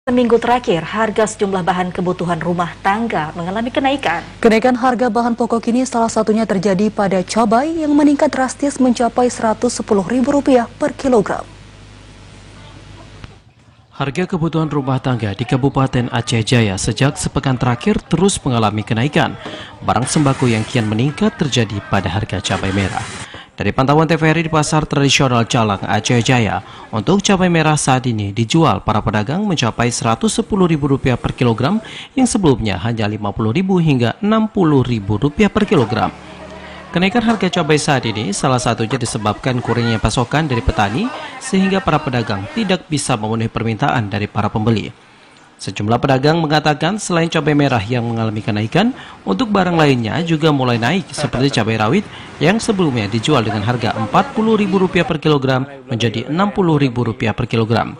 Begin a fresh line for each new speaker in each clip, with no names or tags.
Seminggu terakhir, harga sejumlah bahan kebutuhan rumah tangga mengalami kenaikan.
Kenaikan harga bahan pokok ini salah satunya terjadi pada cabai yang meningkat drastis mencapai Rp110.000 per kilogram.
Harga kebutuhan rumah tangga di Kabupaten Aceh Jaya sejak sepekan terakhir terus mengalami kenaikan. Barang sembako yang kian meningkat terjadi pada harga cabai merah. Dari pantauan TVRI di pasar tradisional Calang, Aceh Jaya, untuk cabai merah saat ini dijual para pedagang mencapai Rp110.000 per kilogram yang sebelumnya hanya Rp50.000 hingga Rp60.000 per kilogram. Kenaikan harga cabai saat ini salah satunya disebabkan kurangnya pasokan dari petani sehingga para pedagang tidak bisa memenuhi permintaan dari para pembeli. Sejumlah pedagang mengatakan selain cabai merah yang mengalami kenaikan, untuk barang lainnya juga mulai naik seperti cabai rawit yang sebelumnya dijual dengan harga Rp40.000 per kilogram menjadi Rp60.000 per kilogram.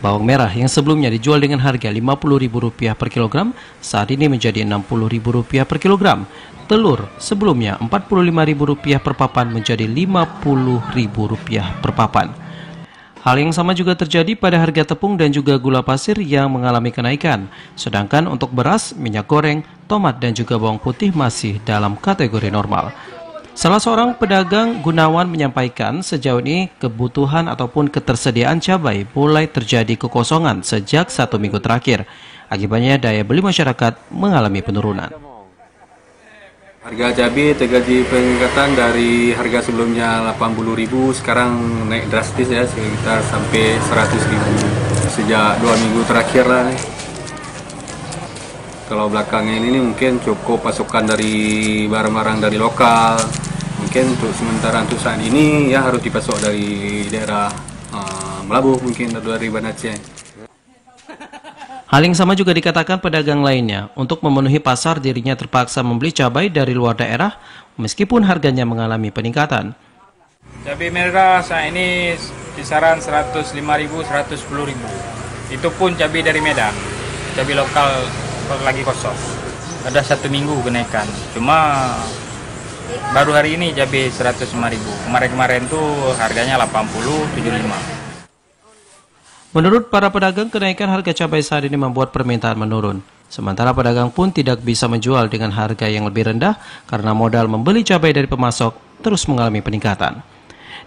Bawang merah yang sebelumnya dijual dengan harga Rp50.000 per kilogram saat ini menjadi Rp60.000 per kilogram. Telur sebelumnya Rp45.000 per papan menjadi Rp50.000 per papan. Hal yang sama juga terjadi pada harga tepung dan juga gula pasir yang mengalami kenaikan. Sedangkan untuk beras, minyak goreng, tomat dan juga bawang putih masih dalam kategori normal. Salah seorang pedagang Gunawan menyampaikan sejauh ini kebutuhan ataupun ketersediaan cabai mulai terjadi kekosongan sejak 1 minggu terakhir. Akibatnya daya beli masyarakat mengalami penurunan.
Harga cabai terjadi peningkatan dari harga sebelumnya Rp80.000, sekarang naik drastis ya, sekitar sampai Rp100.000 sejak 2 minggu terakhir lah. Kalau belakangan ini mungkin cukup pasokan dari barang-barang dari lokal. Mungkin untuk sementara untuk saat ini ya harus dipasok dari daerah Melabuh, mungkin dari Banda Aceh.
Hal yang sama juga dikatakan pedagang lainnya. Untuk memenuhi pasar, dirinya terpaksa membeli cabai dari luar daerah meskipun harganya mengalami peningkatan.
Cabai merah saat ini kisaran Rp105.000, Rp110.000. Itu pun cabai dari Medan. Cabai lokal lagi kosong. Ada 1 minggu kenaikan. Cuma baru hari ini cabai Rp105.000. Kemarin-kemarin tuh harganya Rp80, Rp75.
Menurut para pedagang, kenaikan harga cabai saat ini membuat permintaan menurun. Sementara pedagang pun tidak bisa menjual dengan harga yang lebih rendah karena modal membeli cabai dari pemasok terus mengalami peningkatan.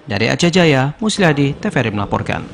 Dari Aceh Jaya, Musliadi, TVRI melaporkan.